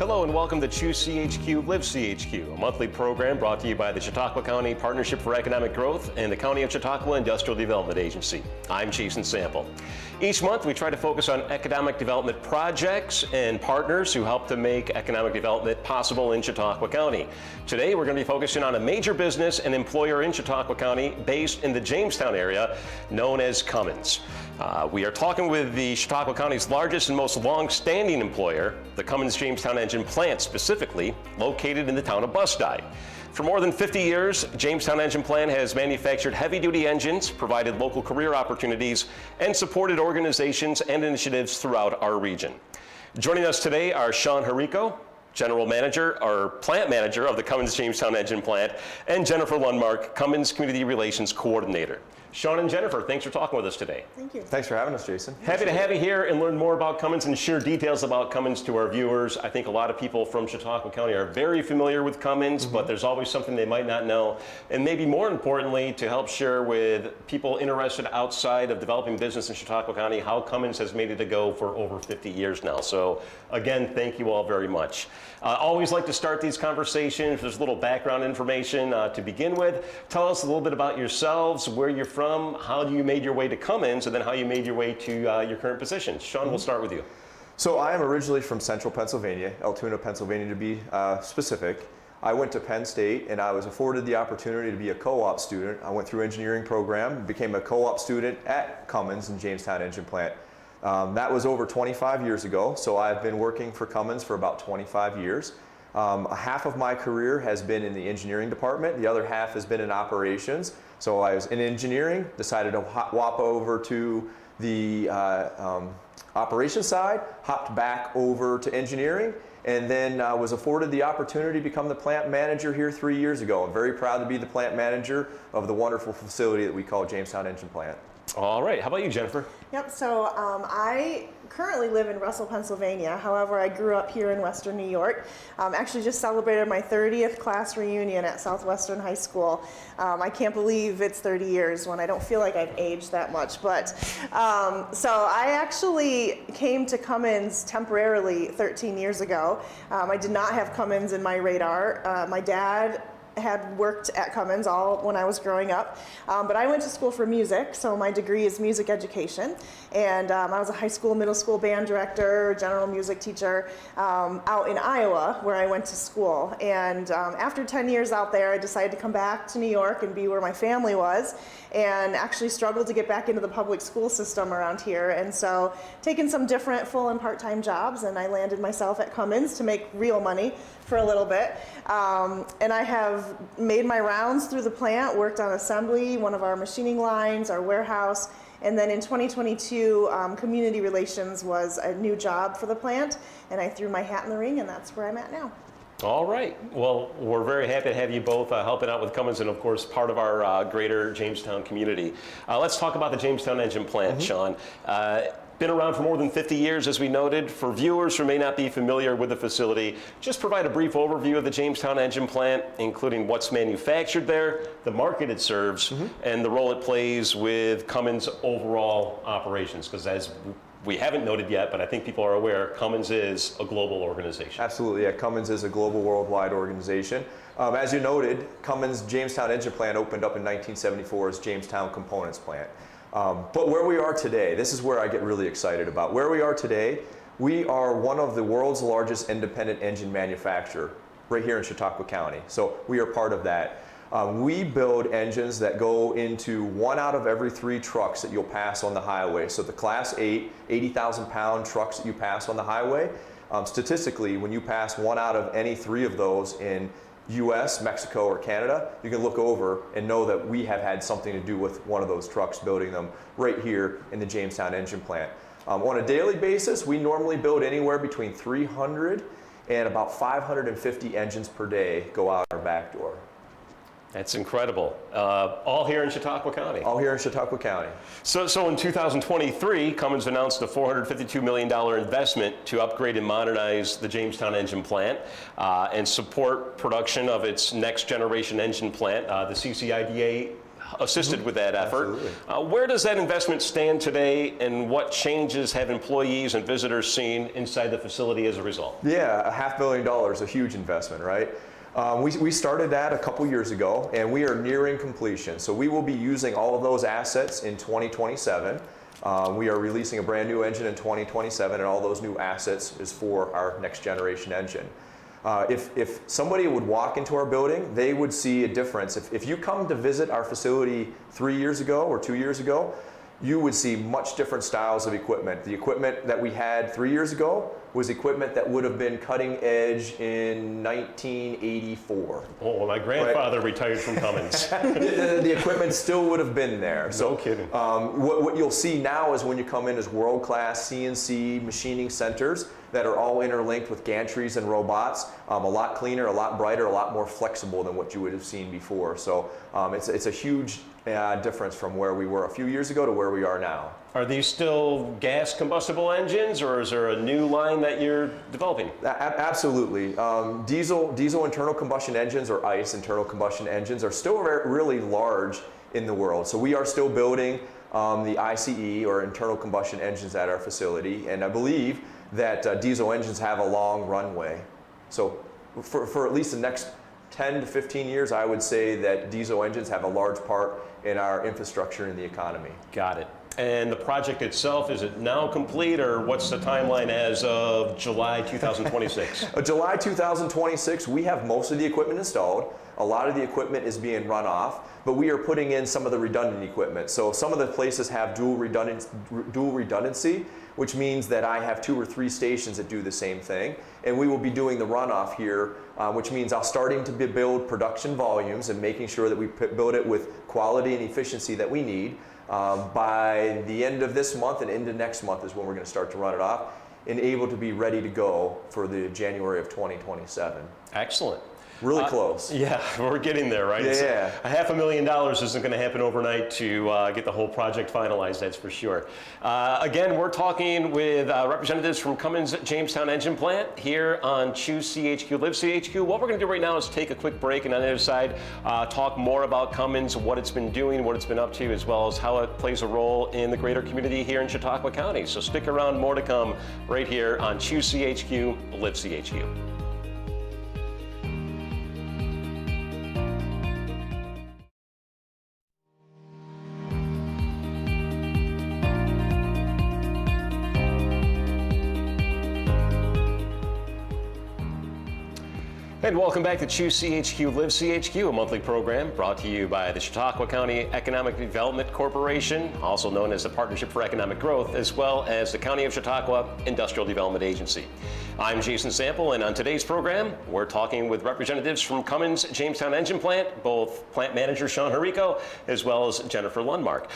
Hello and welcome to Choose CHQ Live CHQ, a monthly program brought to you by the Chautauqua County Partnership for Economic Growth and the County of Chautauqua Industrial Development Agency. I'm Jason Sample. Each month we try to focus on economic development projects and partners who help to make economic development possible in Chautauqua County. Today we're going to be focusing on a major business and employer in Chautauqua County based in the Jamestown area known as Cummins. We are talking with the Chautauqua County's largest and most long-standing employer, the Cummins Jamestown Engine Plant, specifically located in the town of Bustye. For more than 50 years, Jamestown Engine Plant has manufactured heavy-duty engines, provided local career opportunities, and supported organizations and initiatives throughout our region. Joining us today are Shawn Hricko, General Manager or Plant Manager of the Cummins Jamestown Engine Plant, and Jennifer Lundmark, Cummins Community Relations Coordinator. Shawn and Jennifer, thanks for talking with us today. Thank you. Thanks for having us, Jason. Happy to have you here and learn more about Cummins and share details about Cummins to our viewers. I think a lot of people from Chautauqua County are very familiar with Cummins, but there's always something they might not know. And maybe more importantly, to help share with people interested outside of developing business in Chautauqua County, how Cummins has made it a go for over 50 years now. So again, thank you all very much. Always like to start these conversations. There's a little background information to begin with. Tell us a little bit about yourselves, where you're from, how you made your way to Cummins, and then how you made your way to your current position. Shawn, we'll start with you. So I am originally from central Pennsylvania, Altoona, Pennsylvania to be specific. I went to Penn State and I was afforded the opportunity to be a co-op student. I went through engineering program, became a co-op student at Cummins and Jamestown Engine Plant. That was over 25 years ago, so I've been working for Cummins for about 25 years. Half of my career has been in the engineering department, the other half has been in operations. So I was in engineering, decided to hop over to the operations side, hopped back over to engineering, and then was afforded the opportunity to become the plant manager here 3 years ago. I'm very proud to be the plant manager of the wonderful facility that we call Jamestown Engine Plant. All right, how about you, Jennifer? Yep, so I currently live in Russell, Pennsylvania. However, I grew up here in Western New York. Actually just celebrated my 30th class reunion at Southwestern High School. I can't believe it's 30 years when I don't feel like I've aged that much. But so I actually came to Cummins temporarily 13 years ago. I did not have Cummins in my radar. My dad had worked at Cummins all when I was growing up, but I went to school for music, so my degree is music education, and I was a high school, middle school band director, general music teacher out in Iowa where I went to school. And after 10 years out there, I decided to come back to New York and be where my family was, and actually struggled to get back into the public school system around here. And so taken some different full and part-time jobs, and I landed myself at Cummins to make real money for a little bit. And I have made my rounds through the plant, worked on assembly, one of our machining lines, our warehouse, and then in 2022, community relations was a new job for the plant, and I threw my hat in the ring, and that's where I'm at now. All right. Well, we're very happy to have you both helping out with Cummins and, of course, part of our greater Jamestown community. Let's talk about the Jamestown Engine Plant, Shawn. Been around for more than 50 years, as we noted. For viewers who may not be familiar with the facility, just provide a brief overview of the Jamestown Engine Plant, including what's manufactured there, the market it serves, and the role it plays with Cummins' overall operations. Because as we haven't noted yet, but I think people are aware, Cummins is a global organization. Absolutely, yeah. Cummins is a global, worldwide organization. As you noted, Cummins Jamestown Engine Plant opened up in 1974 as Jamestown Components Plant. But where we are today, this is where I get really excited about. Where we are today, we are one of the world's largest independent engine manufacturer right here in Chautauqua County. So we are part of that. We build engines that go into 1 out of every 3 trucks that you'll pass on the highway. So the Class 8, 80,000 pound trucks that you pass on the highway, statistically, when you pass 1 out of any 3 of those in US, Mexico, or Canada, you can look over and know that we have had something to do with one of those trucks, building them right here in the Jamestown Engine Plant. On a daily basis, we normally build anywhere between 300 and about 550 engines per day go out our back door. That's incredible. All here in Chautauqua County. All here in Chautauqua County. So in 2023, Cummins announced a $452 million investment to upgrade and modernize the Jamestown Engine Plant and support production of its next generation engine plant, the CCIDA assisted with that effort. Where does that investment stand today, and what changes have employees and visitors seen inside the facility as a result? Yeah, $500,000, a huge investment, right? We started that a couple years ago, and we are nearing completion. So we will be using all of those assets in 2027. We are releasing a brand new engine in 2027, and all those new assets is for our next generation engine. If somebody would walk into our building, they would see a difference. If you come to visit our facility 3 years ago or 2 years ago, you would see much different styles of equipment. The equipment that we had 3 years ago was equipment that would have been cutting edge in 1984. Oh, well, my grandfather retired from Cummins. The equipment still would have been there. No kidding. What you'll see now is when you come in is world-class CNC machining centers that are all interlinked with gantries and robots. A lot cleaner, a lot brighter, a lot more flexible than what you would have seen before. So it's a huge difference from where we were a few years ago to where we are now. Are these still gas combustible engines, or is there a new line that you're developing? Absolutely. Diesel internal combustion engines, or ICE internal combustion engines, are still really large in the world. So we are still building the ICE, or internal combustion engines, at our facility, and I believe that diesel engines have a long runway. So for at least the next 10 to 15 years, I would say that diesel engines have a large part in our infrastructure and the economy. Got it. And the project itself, is it now complete, or what's the timeline as of July 2026? July 2026, we have most of the equipment installed. A lot of the equipment is being run off, but we are putting in some of the redundant equipment. So some of the places have dual redundancy, which means that I have 2 or 3 stations that do the same thing. And we will be doing the runoff here, which means I'll starting to build production volumes and making sure that we build it with quality and efficiency that we need. By the end of this month and into next month is when we're going to start to run it off and able to be ready to go for the January of 2027. Excellent. Really close. Yeah, we're getting there, right? Yeah. $500,000 isn't going to happen overnight to get the whole project finalized, that's for sure. Again, we're talking with representatives from Cummins Jamestown Engine Plant here on Choose CHQ Live CHQ. What we're going to do right now is take a quick break, and on the other side, talk more about Cummins, what it's been doing, what it's been up to, as well as how it plays a role in the greater community here in Chautauqua County. So stick around, more to come right here on Choose CHQ Live CHQ. And welcome back to Choose CHQ Live CHQ, a monthly program brought to you by the Chautauqua County Economic Development Corporation, also known as the Partnership for Economic Growth, as well as the County of Chautauqua Industrial Development Agency. I'm Jason Sample, and on today's program, we're talking with representatives from Cummins Jamestown Engine Plant, both plant manager Shawn Hricko, as well as Jennifer Lundmark.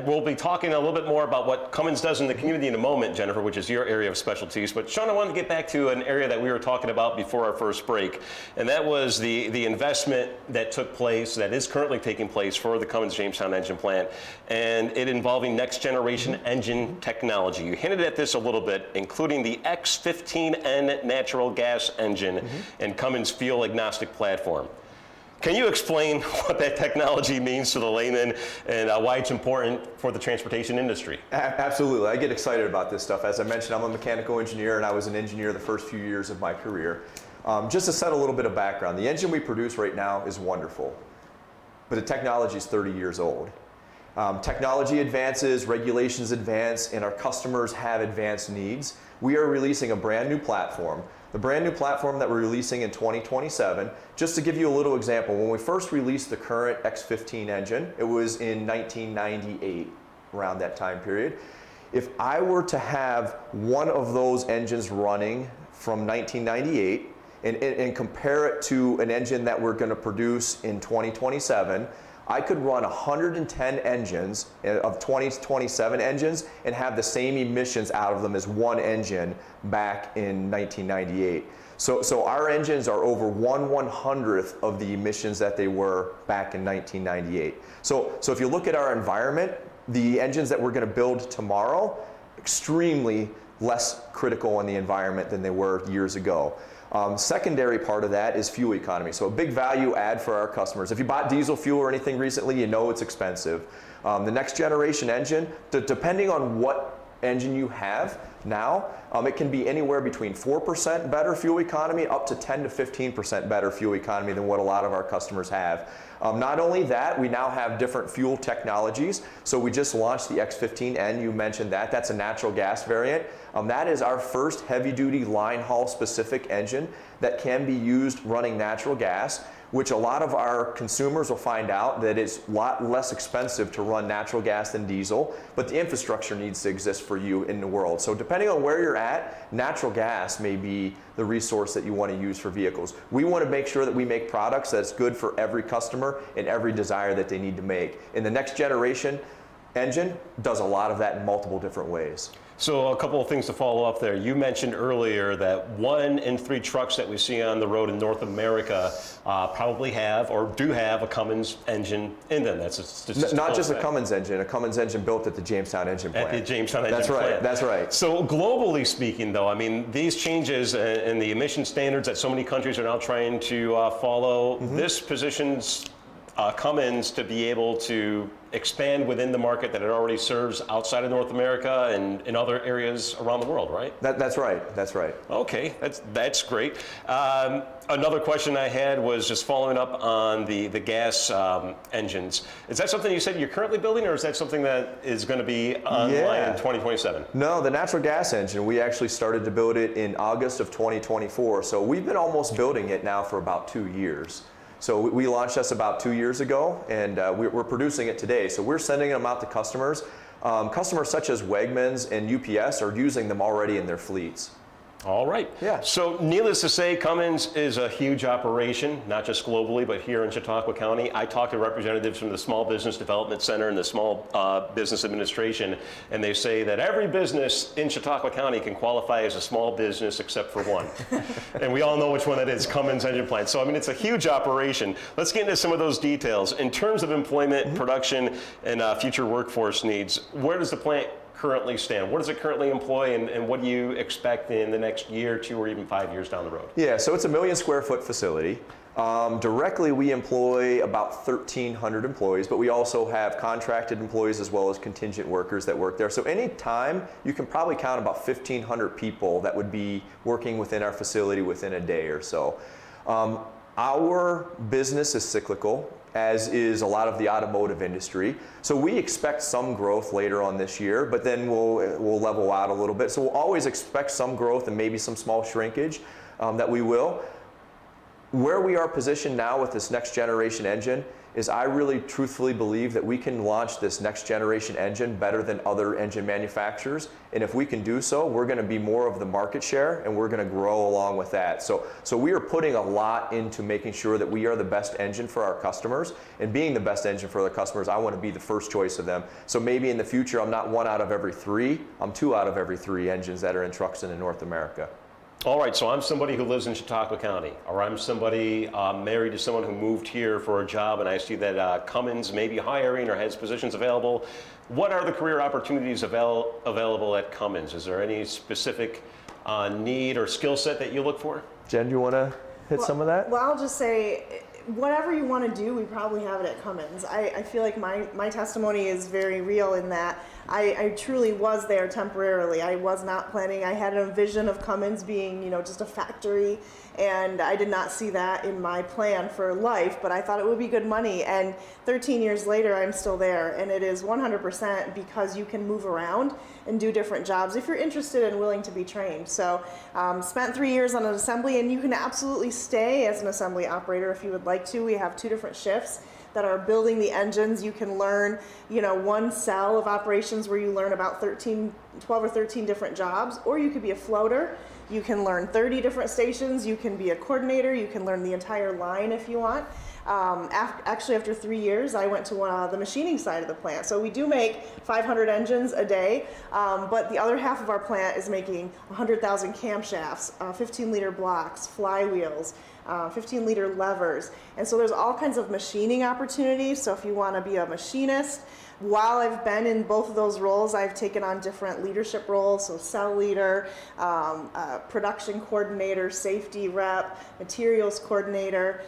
We'll be talking a little bit more about what Cummins does in the community in a moment, Jennifer, which is your area of specialties. But Shawn, I wanted to get back to an area that we were talking about before our first break, and that was the investment that took place, that is currently taking place for the Cummins Jamestown Engine Plant, and it involving next generation engine technology. You hinted at this a little bit, including the X15N natural gas engine and Cummins fuel agnostic platform. Can you explain what that technology means to the layman and why it's important for the transportation industry? Absolutely. I get excited about this stuff. As I mentioned, I'm a mechanical engineer, and I was an engineer the first few years of my career. Just to set a little bit of background, the engine we produce right now is wonderful, but the technology is 30 years old. Technology advances, regulations advance, and our customers have advanced needs. We are releasing a brand new platform. The brand new platform that we're releasing in 2027, just to give you a little example, when we first released the current X15 engine, it was in 1998, around that time period. If I were to have one of those engines running from 1998 and compare it to an engine that we're going to produce in 2027, I could run 110 engines of 2027 engines and have the same emissions out of them as one engine back in 1998. So our engines are over 1/100th of the emissions that they were back in 1998. So if you look at our environment, the engines that we're going to build tomorrow, extremely less critical in the environment than they were years ago. Secondary part of that is fuel economy. So a big value add for our customers. If you bought diesel fuel or anything recently, you know it's expensive. The next generation engine, depending on what engine you have now, it can be anywhere between 4% better fuel economy up to 10 to 15% better fuel economy than what a lot of our customers have. Not only that, we now have different fuel technologies. So we just launched the X15N, you mentioned that. That's a natural gas variant. That is our first heavy-duty line haul specific engine that can be used running natural gas, which a lot of our consumers will find out that it's a lot less expensive to run natural gas than diesel, but the infrastructure needs to exist for you in the world. So depending on where you're at, natural gas may be the resource that you want to use for vehicles. We want to make sure that we make products that's good for every customer and every desire that they need to make. And the next generation engine does a lot of that in multiple different ways. So a couple of things to follow up there. You mentioned earlier that 1 in 3 trucks that we see on the road in North America probably have or do have a Cummins engine in them. That's a statistical Not just fact. a Cummins engine built at the Jamestown Engine Plant. At the Jamestown Engine Plant. That's right. So globally speaking though, I mean, these changes and the emission standards that so many countries are now trying to follow, this positions Cummins to be able to expand within the market that it already serves outside of North America and in other areas around the world, right? That's right. That's right. Okay, that's great. Another question I had was just following up on the gas engines. Is that something you said you're currently building, or is that something that is going to be online in 2027? No, the natural gas engine, we actually started to build it in August of 2024. So we've been almost building it now for about 2 years. So we launched this about 2 years ago, and we're producing it today. So we're sending them out to customers. Customers such as Wegmans and UPS are using them already in their fleets. All right. Yeah. So needless to say, Cummins is a huge operation, not just globally, but here in Chautauqua County. I talked to representatives from the Small Business Development Center and the Small Business Administration, and they say that every business in Chautauqua County can qualify as a small business except for one. And we all know which one it is, Cummins Engine Plant. So, I mean, it's a huge operation. Let's get into some of those details. In terms of employment, production, and future workforce needs, where does the plant currently stand? What does it currently employ, and what do you expect in the next year, 2, or even 5 years down the road? Yeah, so it's a 1 million square foot facility. Directly, we employ about 1,300 employees, but we also have contracted employees as well as contingent workers that work there. So any time, you can probably count about 1,500 people that would be working within our facility within a day or so. Our business is cyclical, as is a lot of the automotive industry. So we expect some growth later on this year, but then we'll level out a little bit. So we'll always expect some growth and maybe some small shrinkage that we will. Where we are positioned now with this next generation engine is I really truthfully believe that we can launch this next generation engine better than other engine manufacturers. And if we can do so, we're going to be more of the market share, and we're going to grow along with that. So we are putting a lot into making sure that we are the best engine for our customers. And being the best engine for the customers, I want to be the first choice of them. So maybe in the future, I'm not 1 out of every 3, I'm 2 out of every 3 engines that are in trucks in North America. All right, so I'm somebody who lives in Chautauqua County, or I'm somebody married to someone who moved here for a job, and I see that Cummins may be hiring or has positions available. What are the career opportunities available at Cummins? Is there any specific need or skill set that you look for? Jen, do you want to hit some of that? Well, I'll just say, whatever you want to do, we probably have it at Cummins. I feel like my testimony is very real in that I truly was there temporarily. I was not planning. I had a vision of Cummins being, just a factory, and I did not see that in my plan for life, but I thought it would be good money. And 13 years later, I'm still there, and it is 100% because you can move around and do different jobs if you're interested and willing to be trained. So spent 3 years on an assembly, and you can absolutely stay as an assembly operator if you would like to. We have 2 different shifts that are building the engines. You can learn, 1 cell of operations where you learn about 12 or 13 different jobs, or you could be a floater. You can learn 30 different stations. You can be a coordinator. You can learn the entire line if you want. Actually, after 3 years, I went to the machining side of the plant. So we do make 500 engines a day, but the other half of our plant is making 100,000 camshafts, 15-liter blocks, flywheels, 15-liter levers. And so there's all kinds of machining opportunities. So if you want to be a machinist, while I've been in both of those roles, I've taken on different leadership roles, so cell leader, production coordinator, safety rep, materials coordinator.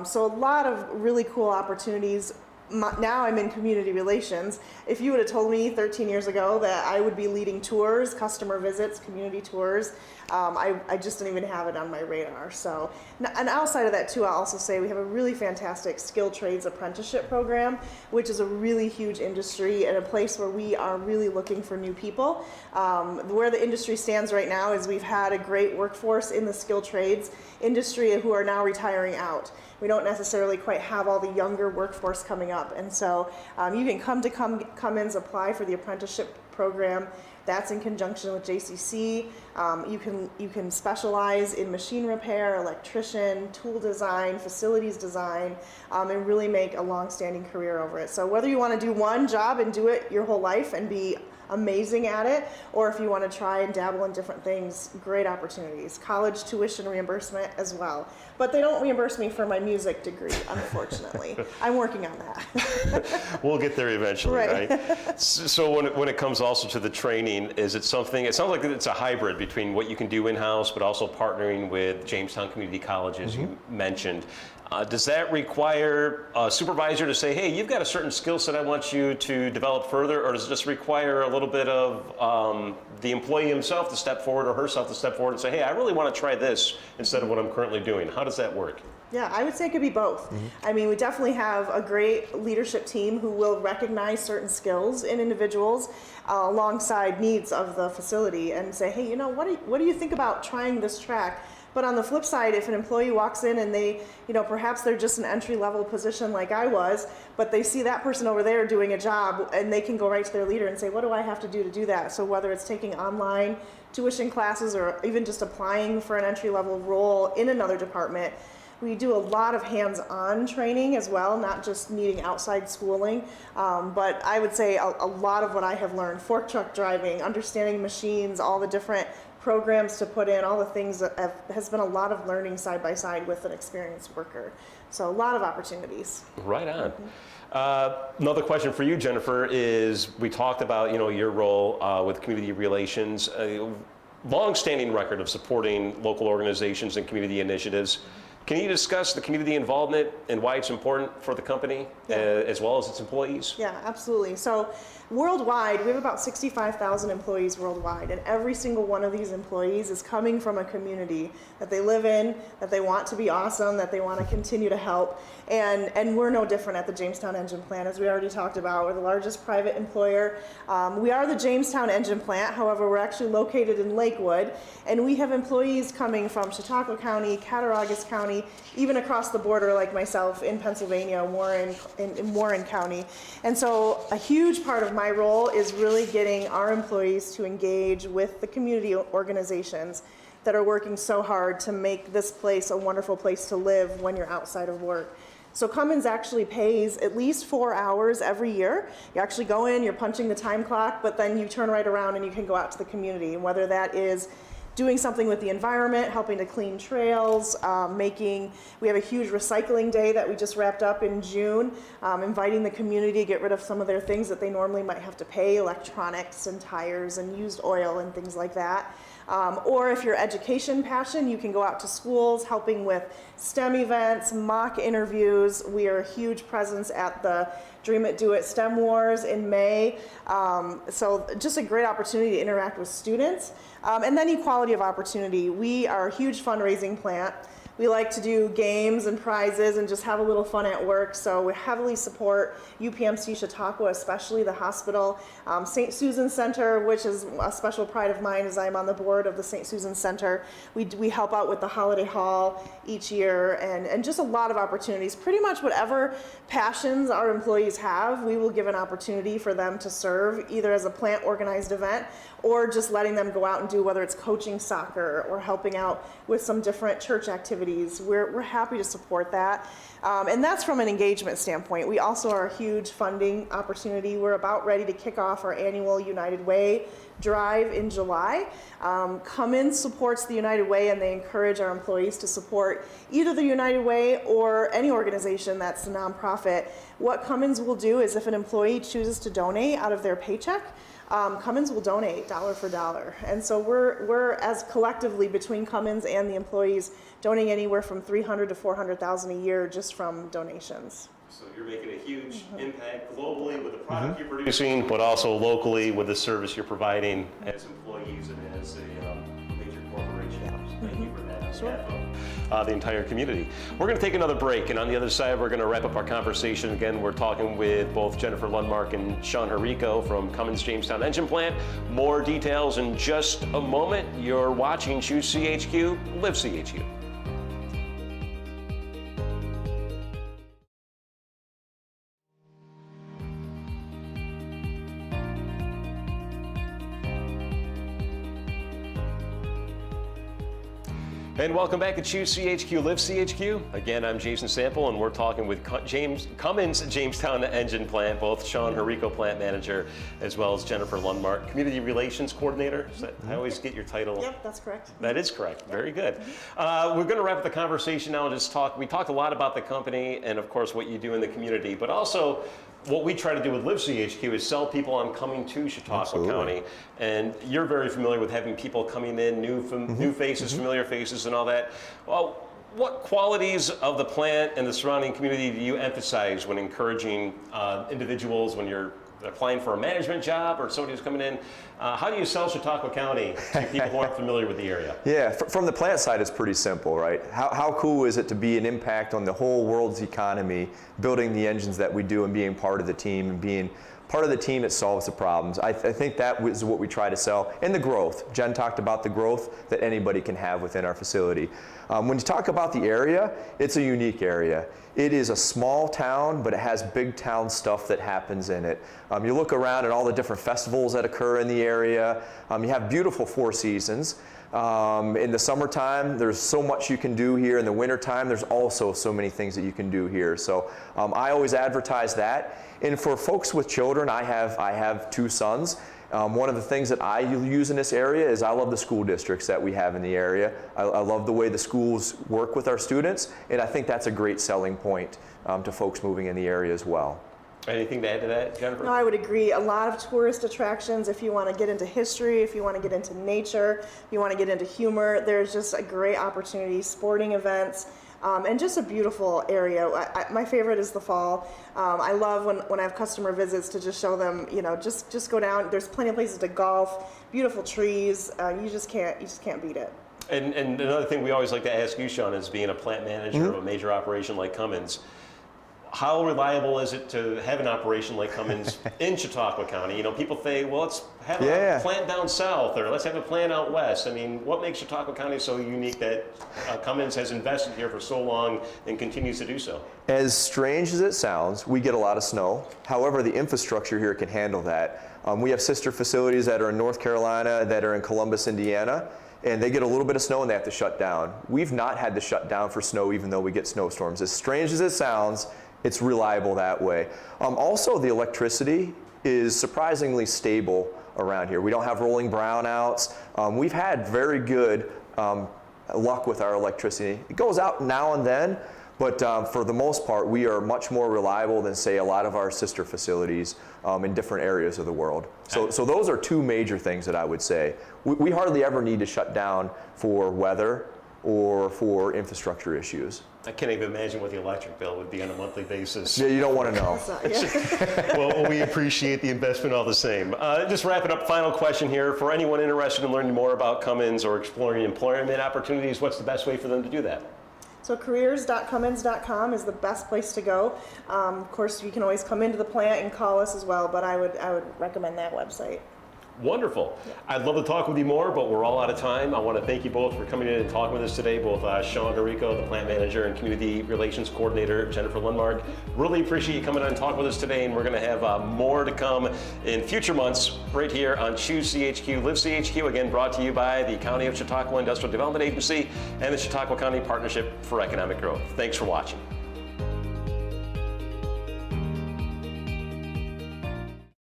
So a lot of really cool opportunities. Now I'm in community relations. If you would have told me 13 years ago that I would be leading tours, customer visits, community tours, I just didn't even have it on my radar. So, and outside of that too, I'll also say we have a really fantastic skilled trades apprenticeship program, which is a really huge industry and a place where we are really looking for new people. Where the industry stands right now is we've had a great workforce in the skilled trades industry who are now retiring out. We don't necessarily quite have all the younger workforce coming up. And so you can come to Cummins, apply for the apprenticeship program. That's in conjunction with JCC. You can specialize in machine repair, electrician, tool design, facilities design, and really make a long-standing career over it. So whether you want to do one job and do it your whole life and be amazing at it, or if you want to try and dabble in different things, great opportunities. College tuition reimbursement as well. But they don't reimburse me for my music degree, unfortunately. I'm working on that. We'll get there eventually, right? So when it comes also to the training, is it something, it sounds like it's a hybrid between what you can do in-house, but also partnering with Jamestown Community College, as you mentioned. Does that require a supervisor to say, hey, you've got a certain skill set I want you to develop further, or does it just require a little bit of the employee himself to step forward or herself to step forward and say, hey, I really want to try this instead of what I'm currently doing? How does that work? Yeah, I would say it could be both. I mean, we definitely have a great leadership team who will recognize certain skills in individuals alongside needs of the facility and say, hey, you know, what do you think about trying this track? But on the flip side, if an employee walks in and they, perhaps they're just an entry-level position like I was, but they see that person over there doing a job and they can go right to their leader and say, what do I have to do that? So whether it's taking online tuition classes or even just applying for an entry-level role in another department, we do a lot of hands-on training as well, not just needing outside schooling. But I would say a lot of what I have learned, fork truck driving, understanding machines, all the different programs to put in, all the things that has been a lot of learning side by side with an experienced worker. So a lot of opportunities. Right on. Another question for you, Jennifer, is we talked about your role with community relations, a long-standing record of supporting local organizations and community initiatives. Can you discuss the community involvement and why it's important for the company as well as its employees? Yeah, absolutely. So worldwide, we have about 65,000 employees worldwide, and every single one of these employees is coming from a community that they live in, that they want to be awesome, that they want to continue to help. And we're no different at the Jamestown Engine Plant, as we already talked about. We're the largest private employer. We are the Jamestown Engine Plant, however, we're actually located in Lakewood, and we have employees coming from Chautauqua County, Cattaraugus County, even across the border like myself in Pennsylvania, in Warren County. And so a huge part of my role is really getting our employees to engage with the community organizations that are working so hard to make this place a wonderful place to live when you're outside of work. So Cummins actually pays at least 4 hours every year. You actually go in, you're punching the time clock, but then you turn right around and you can go out to the community. And whether that is doing something with the environment, helping to clean trails, we have a huge recycling day that we just wrapped up in June, inviting the community to get rid of some of their things that they normally might have to pay, electronics and tires and used oil and things like that. Or if you're education passion, you can go out to schools helping with STEM events, mock interviews. We are a huge presence at the Dream It, Do It STEM Wars in May. So just a great opportunity to interact with students. And then equality of opportunity. We are a huge fundraising plant. We like to do games and prizes and just have a little fun at work. So we heavily support UPMC Chautauqua, especially the hospital. St. Susan Center, which is a special pride of mine as I'm on the board of the St. Susan Center. We help out with the Holiday Hall each year and just a lot of opportunities. Pretty much whatever passions our employees have, we will give an opportunity for them to serve either as a plant organized event or just letting them go out and do, whether it's coaching soccer or helping out with some different church activities activities, we're happy to support that. And that's from an engagement standpoint. We also are a huge funding opportunity. We're about ready to kick off our annual United Way drive in July. Cummins supports the United Way, and they encourage our employees to support either the United Way or any organization that's a nonprofit. What Cummins will do is if an employee chooses to donate out of their paycheck, Cummins will donate dollar for dollar. And so we're as collectively between Cummins and the employees donating anywhere from $300,000 to $400,000 a year just from donations. So you're making a huge impact globally with the product you're producing, but also locally with the service you're providing as employees and as a major corporation. Thank you for that on behalf of the entire community. We're going to take another break, and on the other side, we're going to wrap up our conversation. Again, we're talking with both Jennifer Lundmark and Shawn Hricko from Cummins Jamestown Engine Plant. More details in just a moment. You're watching Choose CHQ, Live CHQ. And welcome back to Choose CHQ, Live CHQ. Again, I'm Jason Sample, and we're talking with Cummins Jamestown Engine Plant, both Shawn Hricko, plant manager, as well as Jennifer Lundmark, community relations coordinator. I always get your title. Yep, that's correct. That is correct. Very good. We're going to wrap up the conversation now and just talk. We talked a lot about the company and, of course, what you do in the community, but also what we try to do with Live CHQ is sell people on coming to Chautauqua County. And you're very familiar with having people coming in, new faces, familiar faces, and all that. Well, what qualities of the plant and the surrounding community do you emphasize when encouraging individuals when you're applying for a management job or somebody who's coming in? How do you sell Chautauqua County to people who aren't familiar with the area? Yeah, from the plant side, it's pretty simple, right? How cool is it to be an impact on the whole world's economy, building the engines that we do and being part of the team and being part of the team that solves the problems? I think that is what we try to sell. And the growth. Jen talked about the growth that anybody can have within our facility. When you talk about the area, it's a unique area. It is a small town, but it has big town stuff that happens in it. You look around at all the different festivals that occur in the area. You have beautiful four seasons. In the summertime, there's so much you can do here. In the wintertime, there's also so many things that you can do here. So I always advertise that. And for folks with children, I have two sons. One of the things that I use in this area is I love the school districts that we have in the area. I love the way the schools work with our students, and I think that's a great selling point to folks moving in the area as well. Anything to add to that, Jennifer? No, I would agree. A lot of tourist attractions. If you want to get into history, if you want to get into nature, if you want to get into humor, there's just a great opportunity. Sporting events. And just a beautiful area. My favorite is the fall. I love when I have customer visits to just show them, just go down. There's plenty of places to golf, beautiful trees. You just can't beat it. And another thing we always like to ask you, Shawn, is being a plant manager of a major operation like Cummins, how reliable is it to have an operation like Cummins in Chautauqua County? People say, well, let's have a plant down south, or let's have a plant out west. I mean, what makes Chautauqua County so unique that Cummins has invested here for so long and continues to do so? As strange as it sounds, we get a lot of snow. However, the infrastructure here can handle that. We have sister facilities that are in North Carolina, that are in Columbus, Indiana, and they get a little bit of snow and they have to shut down. We've not had to shut down for snow even though we get snowstorms. As strange as it sounds, it's reliable that way. Also, the electricity is surprisingly stable around here. We don't have rolling brownouts. We've had very good luck with our electricity. It goes out now and then, but for the most part, we are much more reliable than, say, a lot of our sister facilities in different areas of the world. So those are two major things that I would say. We hardly ever need to shut down for weather or for infrastructure issues. I can't even imagine what the electric bill would be on a monthly basis. Yeah, you don't want to know. Well, we appreciate the investment all the same. Just wrapping up, final question here. For anyone interested in learning more about Cummins or exploring employment opportunities, what's the best way for them to do that? So careers.cummins.com is the best place to go. Of course, you can always come into the plant and call us as well, but I would recommend that website. Wonderful. I'd love to talk with you more, but we're all out of time. I want to thank you both for coming in and talking with us today, both Shawn Hricko, the plant manager, and community relations coordinator, Jennifer Lundmark. Really appreciate you coming on and talking with us today, and we're going to have more to come in future months right here on Choose CHQ Live CHQ, again brought to you by the County of Chautauqua Industrial Development Agency and the Chautauqua County Partnership for Economic Growth. Thanks for watching.